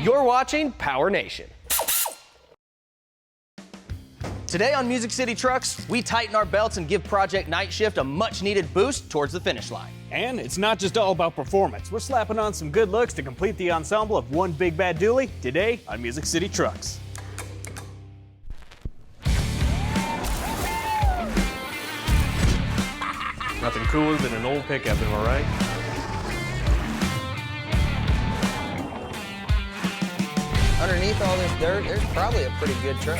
You're watching PowerNation. Today on Music City Trucks, we tighten our belts and give Project Nightshift a much-needed boost towards the finish line. And it's not just all about performance. We're slapping on some good looks to complete the ensemble of one big bad dually today on Music City Trucks. Nothing cooler than an old pickup, am I right? Underneath all this dirt, there's probably a pretty good truck.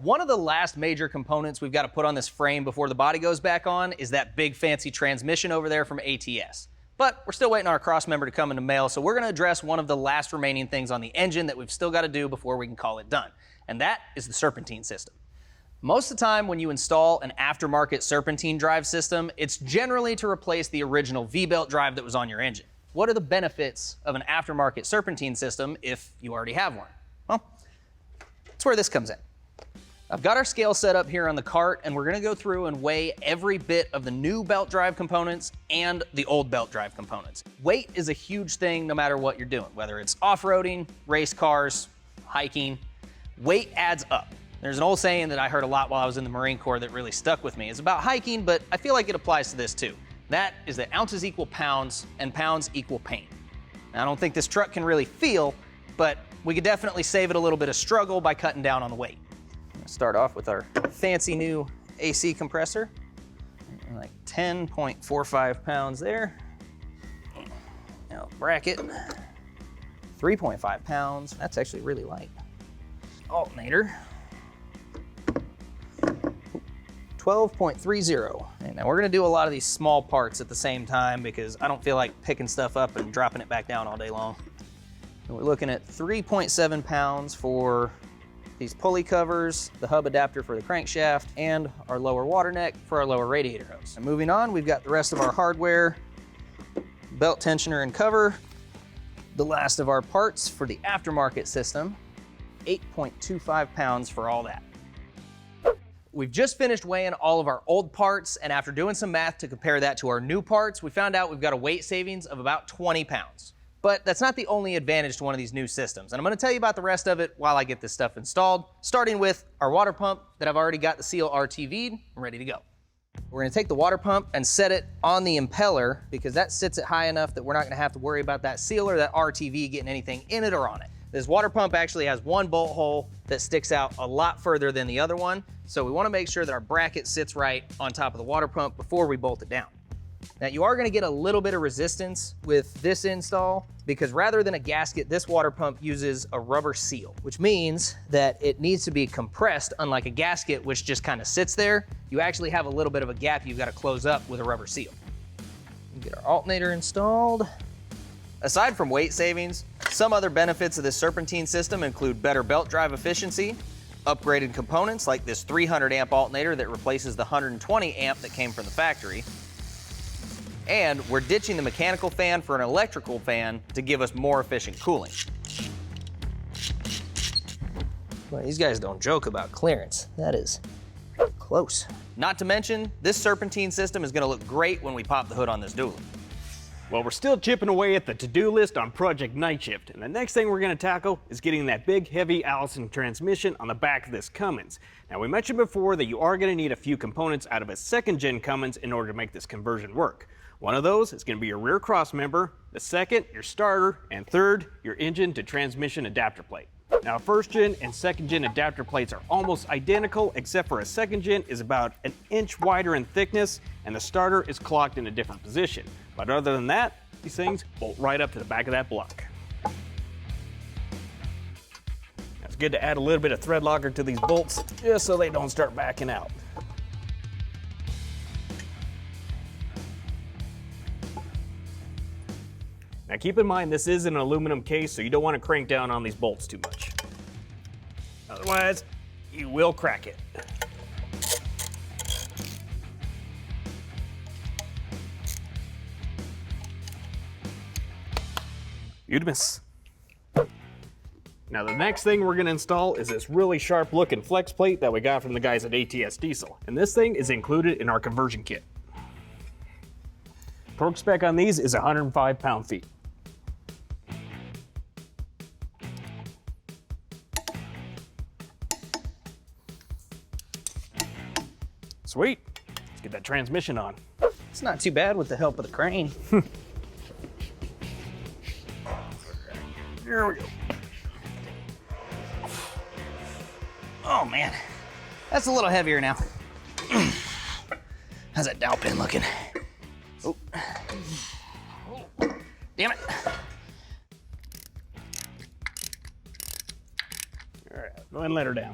One of the last major components we've got to put on this frame before the body goes back on is that big fancy transmission over there from ATS. But we're still waiting on our cross member to come in the mail, so we're going to address one of the last remaining things on the engine that we've still got to do before we can call it done, and that is the Serpentine system. Most of the time when you install an aftermarket Serpentine drive system, it's generally to replace the original V-belt drive that was on your engine. What are the benefits of an aftermarket Serpentine system if you already have one? Well, that's where this comes in. I've got our scale set up here on the cart, and we're gonna go through and weigh every bit of the new belt drive components and the old belt drive components. Weight is a huge thing no matter what you're doing, whether it's off-roading, race cars, hiking. Weight adds up. There's an old saying that I heard a lot while I was in the Marine Corps that really stuck with me. It's about hiking, but I feel like it applies to this too. That is that ounces equal pounds and pounds equal pain. Now, I don't think this truck can really feel, but we could definitely save it a little bit of struggle by cutting down on the weight. Start off with our fancy new AC compressor, like 10.45 pounds there. Now bracket, 3.5 pounds. That's actually really light. Alternator, 12.30. And now we're gonna do a lot of these small parts at the same time because I don't feel like picking stuff up and dropping it back down all day long. And we're looking at 3.7 pounds for these pulley covers, the hub adapter for the crankshaft, and our lower water neck for our lower radiator hose. And moving on, we've got the rest of our hardware, belt tensioner and cover, the last of our parts for the aftermarket system, 8.25 pounds for all that. We've just finished weighing all of our old parts, and after doing some math to compare that to our new parts, we found out we've got a weight savings of about 20 pounds. But that's not the only advantage to one of these new systems. And I'm gonna tell you about the rest of it while I get this stuff installed, starting with our water pump that I've already got the seal RTV'd and ready to go. We're gonna take the water pump and set it on the impeller because that sits it high enough that we're not gonna have to worry about that seal or that RTV getting anything in it or on it. This water pump actually has one bolt hole that sticks out a lot further than the other one. So we wanna make sure that our bracket sits right on top of the water pump before we bolt it down. Now you are gonna get a little bit of resistance with this install because rather than a gasket, this water pump uses a rubber seal, which means that it needs to be compressed, unlike a gasket, which just kind of sits there. You actually have a little bit of a gap you've got to close up with a rubber seal. Get our alternator installed. Aside from weight savings, some other benefits of this Serpentine system include better belt drive efficiency, upgraded components like this 300 amp alternator that replaces the 120 amp that came from the factory, and we're ditching the mechanical fan for an electrical fan to give us more efficient cooling. Well, these guys don't joke about clearance. That is close. Not to mention, this Serpentine system is gonna look great when we pop the hood on this dually. Well, we're still chipping away at the to-do list on Project Nightshift, and the next thing we're gonna tackle is getting that big, heavy Allison transmission on the back of this Cummins. Now, we mentioned before that you are gonna need a few components out of a second-gen Cummins in order to make this conversion work. One of those is going to be your rear cross member, the second, your starter, and third, your engine to transmission adapter plate. Now, first gen and second gen adapter plates are almost identical, except for a second gen is about an inch wider in thickness, and the starter is clocked in a different position. But other than that, these things bolt right up to the back of that block. Now, it's good to add a little bit of thread locker to these bolts, just so they don't start backing out. Now keep in mind this is an aluminum case, so you don't want to crank down on these bolts too much. Otherwise, you will crack it. You'd miss. Now the next thing we're going to install is this really sharp looking flex plate that we got from the guys at ATS Diesel. And this thing is included in our conversion kit. Torque spec on these is 105 pound-feet. Sweet. Let's get that transmission on. It's not too bad with the help of the crane. There we go. Oh man, that's a little heavier now. How's that dowel pin looking? Oh, damn it. All right, go ahead and let her down.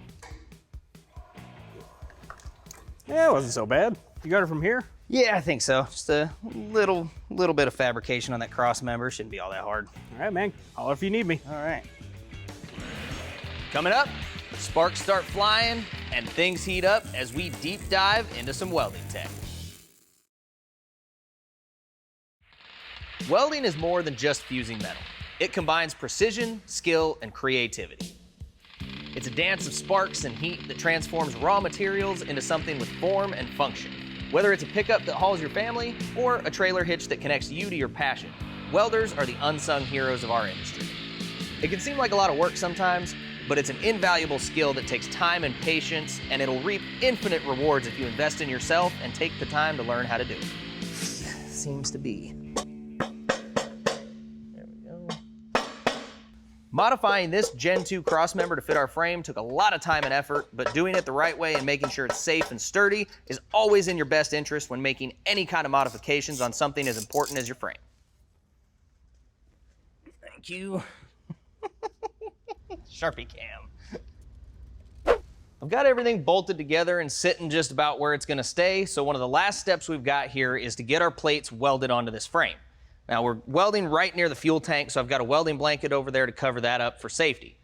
Yeah, it wasn't so bad. You got her from here? Yeah, I think so. Just a little bit of fabrication on that cross member. Shouldn't be all that hard. All right, man. Holler if you need me. All right. Coming up, sparks start flying and things heat up as we deep dive into some welding tech. Welding is more than just fusing metal. It combines precision, skill, and creativity. It's a dance of sparks and heat that transforms raw materials into something with form and function. Whether it's a pickup that hauls your family or a trailer hitch that connects you to your passion, welders are the unsung heroes of our industry. It can seem like a lot of work sometimes, but it's an invaluable skill that takes time and patience, and it'll reap infinite rewards if you invest in yourself and take the time to learn how to do it. Seems to be. There we go. Modifying this Gen 2 crossmember to fit our frame took a lot of time and effort, but doing it the right way and making sure it's safe and sturdy is always in your best interest when making any kind of modifications on something as important as your frame. Thank you. Sharpie cam. I've got everything bolted together and sitting just about where it's gonna stay, so one of the last steps we've got here is to get our plates welded onto this frame. Now we're welding right near the fuel tank, so I've got a welding blanket over there to cover that up for safety.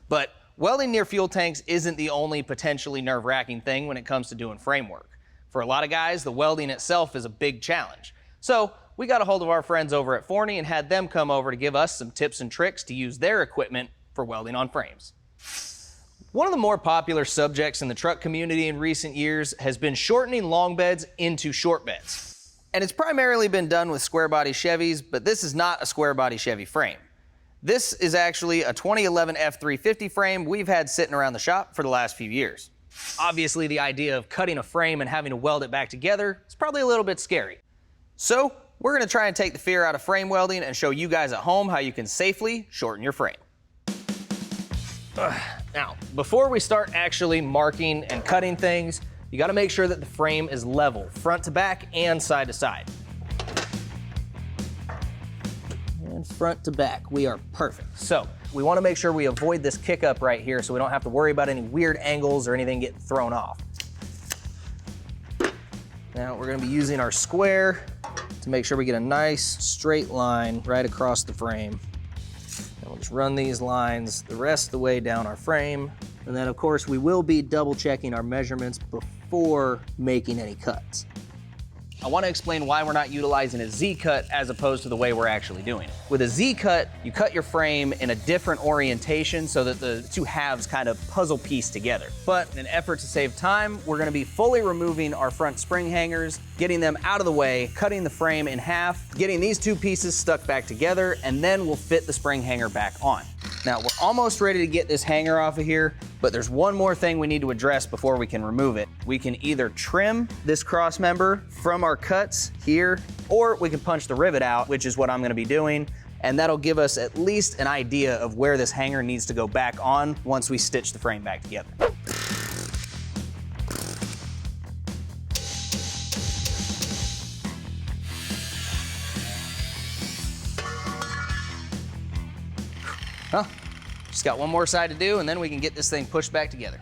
But welding near fuel tanks isn't the only potentially nerve-wracking thing when it comes to doing frame work. For a lot of guys, the welding itself is a big challenge. So we got a hold of our friends over at Forney and had them come over to give us some tips and tricks to use their equipment for welding on frames. One of the more popular subjects in the truck community in recent years has been shortening long beds into short beds. And it's primarily been done with square body Chevys, but this is not a square body Chevy frame. This is actually a 2011 F350 frame we've had sitting around the shop for the last few years. Obviously, the idea of cutting a frame and having to weld it back together is probably a little bit scary. So we're gonna try and take the fear out of frame welding and show you guys at home how you can safely shorten your frame. Now, before we start actually marking and cutting things, you gotta make sure that the frame is level, front to back and side to side. And front to back, we are perfect. So, we wanna make sure we avoid this kick up right here so we don't have to worry about any weird angles or anything getting thrown off. Now, we're gonna be using our square to make sure we get a nice straight line right across the frame. And we'll just run these lines the rest of the way down our frame. And then of course we will be double checking our measurements before making any cuts. I want to explain why we're not utilizing a Z-cut as opposed to the way we're actually doing it. With a Z-cut, you cut your frame in a different orientation so that the two halves kind of puzzle piece together. But in an effort to save time, we're going to be fully removing our front spring hangers, getting them out of the way, cutting the frame in half, getting these two pieces stuck back together, and then we'll fit the spring hanger back on. Now, we're almost ready to get this hanger off of here, but there's one more thing we need to address before we can remove it. We can either trim this cross member from our cuts here, or we can punch the rivet out, which is what I'm gonna be doing, and that'll give us at least an idea of where this hanger needs to go back on once we stitch the frame back together. Well, just got one more side to do and then we can get this thing pushed back together.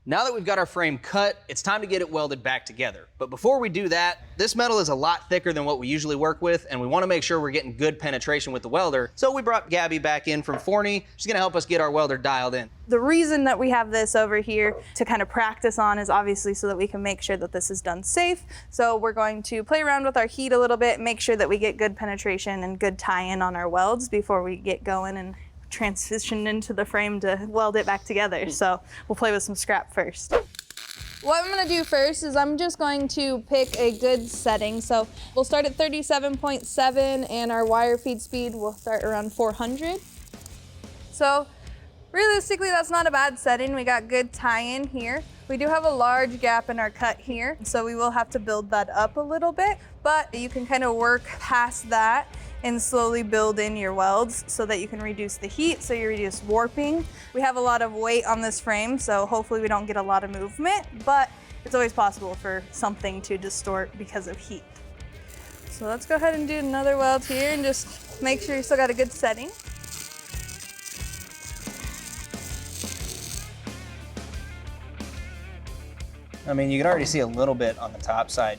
Now that we've got our frame cut, it's time to get it welded back together. But before we do that, this metal is a lot thicker than what we usually work with, and we want to make sure we're getting good penetration with the welder. So we brought Gabby back in from Forney. She's gonna help us get our welder dialed in. The reason that we have this over here to kind of practice on is obviously so that we can make sure that this is done safe. So we're going to play around with our heat a little bit, make sure that we get good penetration and good tie-in on our welds before we get going and transition into the frame to weld it back together. So we'll play with some scrap first. What I'm gonna do first is I'm just going to pick a good setting. So we'll start at 37.7 and our wire feed speed will start around 400. So realistically, that's not a bad setting. We got good tie-in here. We do have a large gap in our cut here, so we will have to build that up a little bit, but you can kind of work past that and slowly build in your welds so that you can reduce the heat, so you reduce warping. We have a lot of weight on this frame, so hopefully we don't get a lot of movement, but it's always possible for something to distort because of heat. So let's go ahead and do another weld here and just make sure you still got a good setting. I mean, you can already see a little bit on the top side.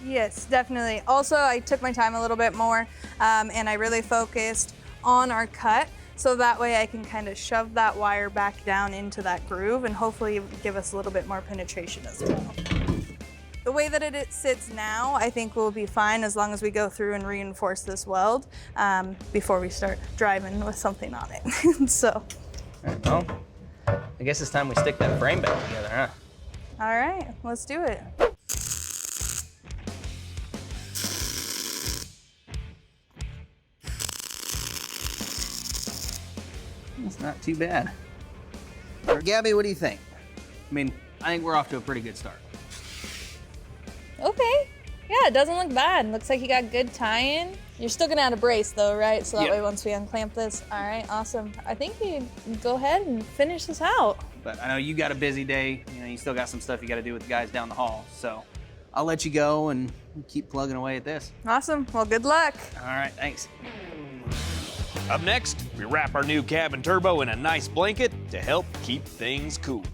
Yes, definitely. Also, I took my time a little bit more and I really focused on our cut, so that way I can kind of shove that wire back down into that groove and hopefully give us a little bit more penetration as well. The way that it sits now, I think we'll be fine as long as we go through and reinforce this weld before we start driving with something on it. So. All right, well, I guess it's time we stick that frame back together, huh? All right, let's do it. It's not too bad. Gabby, what do you think? I mean, I think we're off to a pretty good start. Okay. Yeah, it doesn't look bad. Looks like you got good tie-in. You're still gonna add a brace though, right? So that way once we unclamp this, all right, awesome. I think you can go ahead and finish this out. But I know you got a busy day. You know, you still got some stuff you gotta do with the guys down the hall. So I'll let you go and keep plugging away at this. Awesome, well, good luck. All right, thanks. Up next, we wrap our new cabin turbo in a nice blanket to help keep things cool.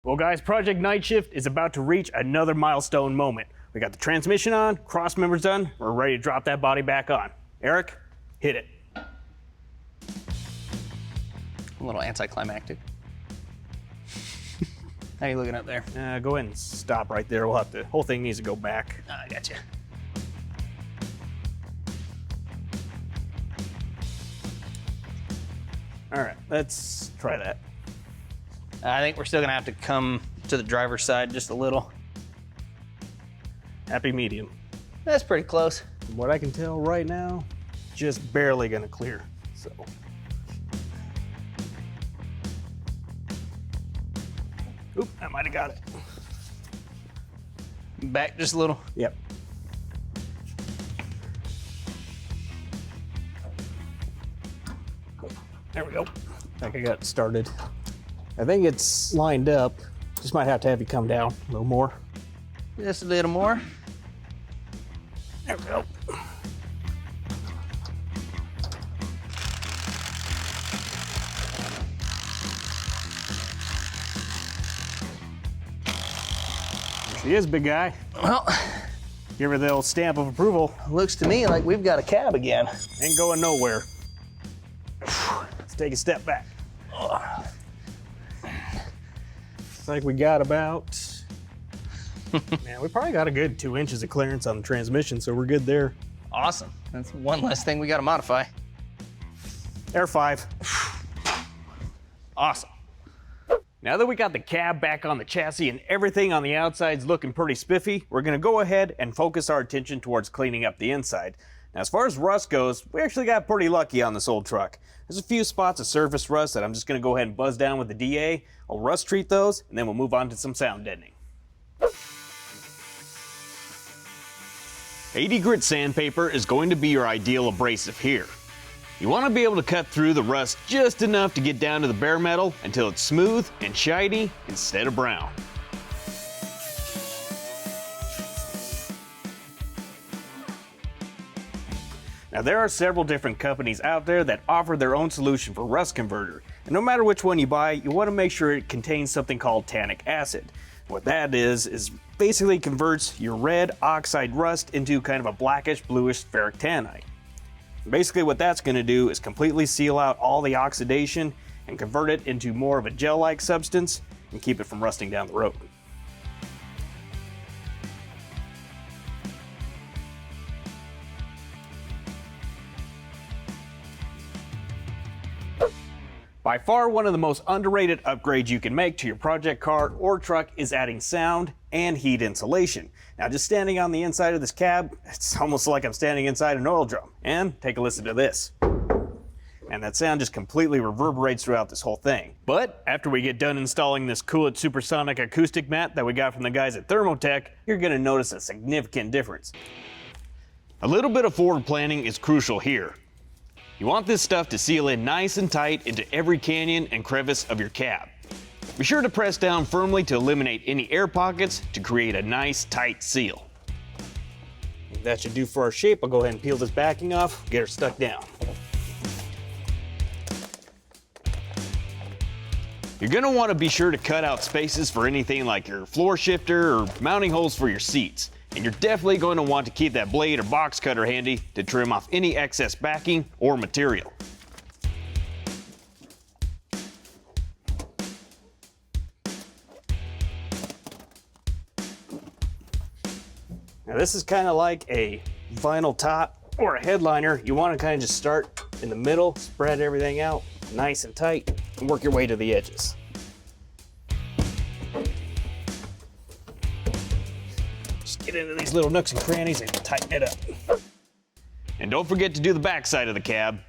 Well guys, Project Nightshift is about to reach another milestone moment. We got the transmission on, cross members done, we're ready to drop that body back on. Eric, hit it. A little anticlimactic. How you looking up there? Go ahead and stop right there. We'll have to, whole thing needs to go back. I got you. All right, let's try that. I think we're still gonna have to come to the driver's side just a little. Happy medium. That's pretty close. From what I can tell right now, just barely gonna clear, so. Oop, I might have got it. Back just a little. Yep. There we go. I think I got it started. I think it's lined up. Just might have to have you come down a little more. Just a little more. There we go. There she is, big guy. Well, Give her the old stamp of approval. looks to me like we've got a cab again. Ain't going nowhere. Let's take a step back. Looks like we got about, man, we probably got a good 2 inches of clearance on the transmission, so we're good there. Awesome. That's one less thing we gotta modify. Air 5. Awesome. Now that we got the cab back on the chassis and everything on the outside's looking pretty spiffy, we're gonna go ahead and focus our attention towards cleaning up the inside. Now, as far as rust goes, we actually got pretty lucky on this old truck. There's a few spots of surface rust that I'm just gonna go ahead and buzz down with the DA. I'll rust treat those, and then we'll move on to some sound deadening. 80 grit sandpaper is going to be your ideal abrasive here. You want to be able to cut through the rust just enough to get down to the bare metal until it's smooth and shiny instead of brown. Now there are several different companies out there that offer their own solution for rust converter, and no matter which one you buy, you want to make sure it contains something called tannic acid. What that is basically converts your red oxide rust into kind of a blackish bluish ferric tannite. Basically what that's going to do is completely seal out all the oxidation and convert it into more of a gel-like substance and keep it from rusting down the road. By far, one of the most underrated upgrades you can make to your project car or truck is adding sound and heat insulation. Now, just standing on the inside of this cab, it's almost like I'm standing inside an oil drum. And take a listen to this. and that sound just completely reverberates throughout this whole thing. But after we get done installing this Coolit Supersonic acoustic mat that we got from the guys at Thermo Tec, you're going to notice a significant difference. A little bit of forward planning is crucial here. You want this stuff to seal in nice and tight into every canyon and crevice of your cab. Be sure to press down firmly to eliminate any air pockets to create a nice tight seal. That should do for our shape. I'll go ahead and peel this backing off, get her stuck down. You're going to want to be sure to cut out spaces for anything like your floor shifter or mounting holes for your seats. And you're definitely going to want to keep that blade or box cutter handy to trim off any excess backing or material. Now this is kind of like a vinyl top or a headliner. You want to kind of just start in the middle, spread everything out nice and tight, and work your way to the edges. Just get into these little nooks and crannies and tighten it up. And don't forget to do the back side of the cab.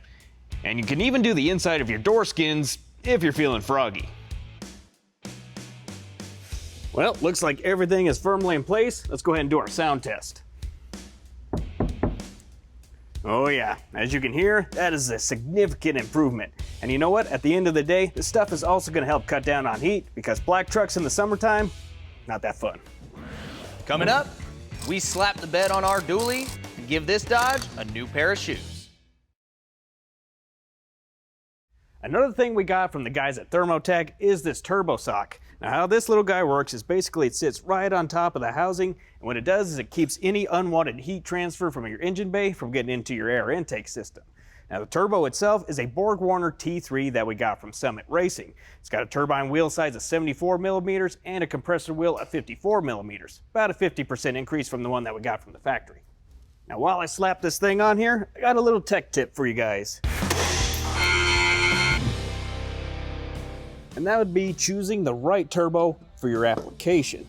And you can even do the inside of your door skins if you're feeling froggy. Well, looks like everything is firmly in place. Let's go ahead and do our sound test. Oh yeah, as you can hear, that is a significant improvement. And you know what? At the end of the day, this stuff is also going to help cut down on heat because black trucks in the summertime, not that fun. Coming up, we slap the bed on our dually and give this Dodge a new pair of shoes. Another thing we got from the guys at Thermo Tec is this turbo sock. Now how this little guy works is basically it sits right on top of the housing, and what it does is it keeps any unwanted heat transfer from your engine bay from getting into your air intake system. Now the turbo itself is a BorgWarner T3 that we got from Summit Racing. It's got a turbine wheel size of 74 millimeters and a compressor wheel of 54 millimeters, about a 50% increase from the one that we got from the factory. Now while I slap this thing on here, I got a little tech tip for you guys. And that would be choosing the right turbo for your application.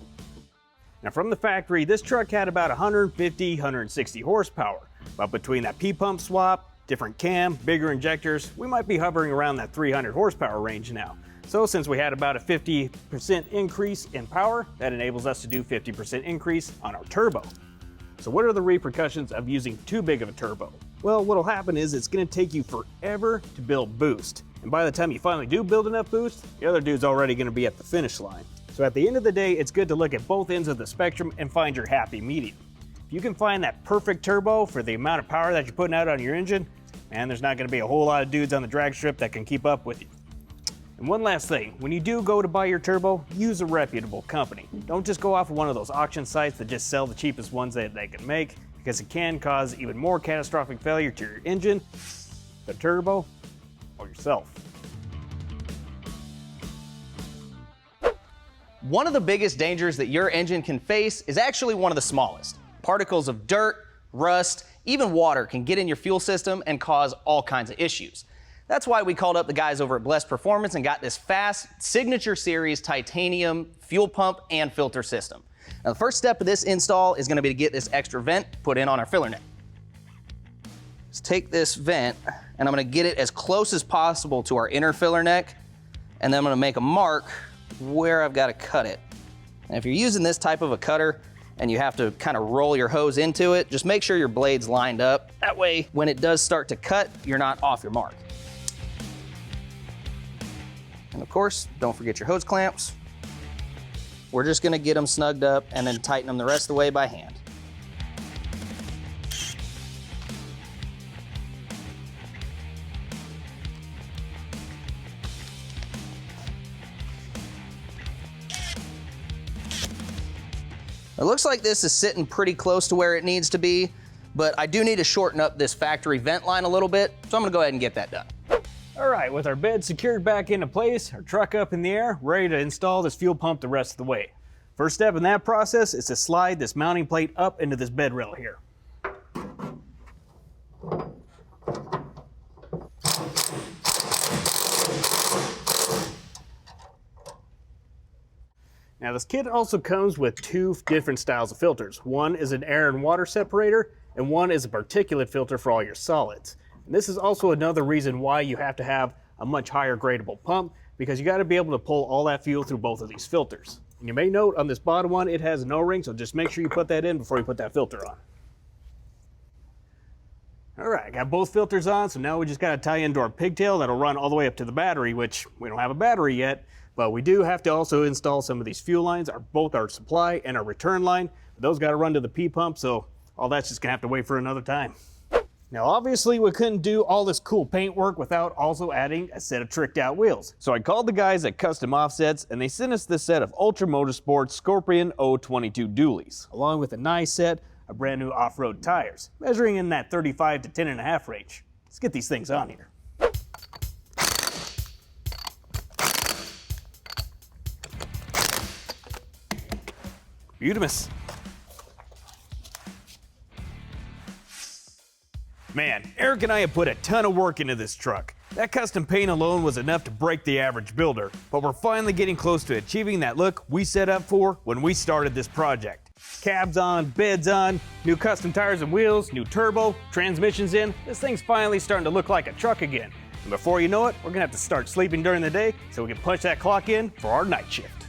Now from the factory, this truck had about 150, 160 horsepower, but between that P-pump swap, different cam, bigger injectors, we might be hovering around that 300 horsepower range now. So since we had about a 50% increase in power, that enables us to do 50% increase on our turbo. So what are the repercussions of using too big of a turbo? Well, what'll happen is it's gonna take you forever to build boost. And by the time you finally do build enough boost, the other dude's already gonna be at the finish line. So at the end of the day, it's good to look at both ends of the spectrum and find your happy medium. If you can find that perfect turbo for the amount of power that you're putting out on your engine, man, there's not gonna be a whole lot of dudes on the drag strip that can keep up with you. And one last thing, when you do go to buy your turbo, use a reputable company. Don't just go off of one of those auction sites that just sell the cheapest ones that they can make, because it can cause even more catastrophic failure to your engine, the turbo, or yourself. One of the biggest dangers that your engine can face is actually one of the smallest. Particles of dirt, rust, even water can get in your fuel system and cause all kinds of issues. That's why we called up the guys over at Blessed Performance and got this FASS Signature Series titanium fuel pump and filter system. Now the first step of this install is going to be to get this extra vent put in on our filler neck. Let's take this vent and I'm going to get it as close as possible to our inner filler neck, and then I'm going to make a mark where I've got to cut it. And if you're using this type of a cutter and you have to kind of roll your hose into it, just make sure your blade's lined up. That way, when it does start to cut, you're not off your mark. And of course, don't forget your hose clamps. We're just going to get them snugged up and then tighten them the rest of the way by hand. It looks like this is sitting pretty close to where it needs to be, but I do need to shorten up this factory vent line a little bit, so I'm gonna go ahead and get that done. All right, with our bed secured back into place, our truck up in the air, ready to install this fuel pump the rest of the way. First step in that process is to slide this mounting plate up into this bed rail here. Now this kit also comes with two different styles of filters. One is an air and water separator, and one is a particulate filter for all your solids. And this is also another reason why you have to have a much higher gradable pump, because you got to be able to pull all that fuel through both of these filters. And you may note on this bottom one, it has an O-ring, so just make sure you put that in before you put that filter on. All right, got both filters on, so now we just got to tie into our pigtail that'll run all the way up to the battery, which we don't have a battery yet, but we do have to also install some of these fuel lines, both our supply and our return line. Those got to run to the P-pump, so all that's just gonna have to wait for another time. Now obviously we couldn't do all this cool paint work without also adding a set of tricked out wheels. So I called the guys at Custom Offsets and they sent us this set of Ultra Motorsport Scorpion 022 dualies, along with a nice set of brand new off-road tires, measuring in that 35 to 10.5 range. Let's get these things on here. Beautimous. Man, Eric and I have put a ton of work into this truck. That custom paint alone was enough to break the average builder, but we're finally getting close to achieving that look we set up for when we started this project. Cabs on, beds on, new custom tires and wheels, new turbo, transmissions in. This thing's finally starting to look like a truck again. And before you know it, we're gonna have to start sleeping during the day so we can punch that clock in for our night shift.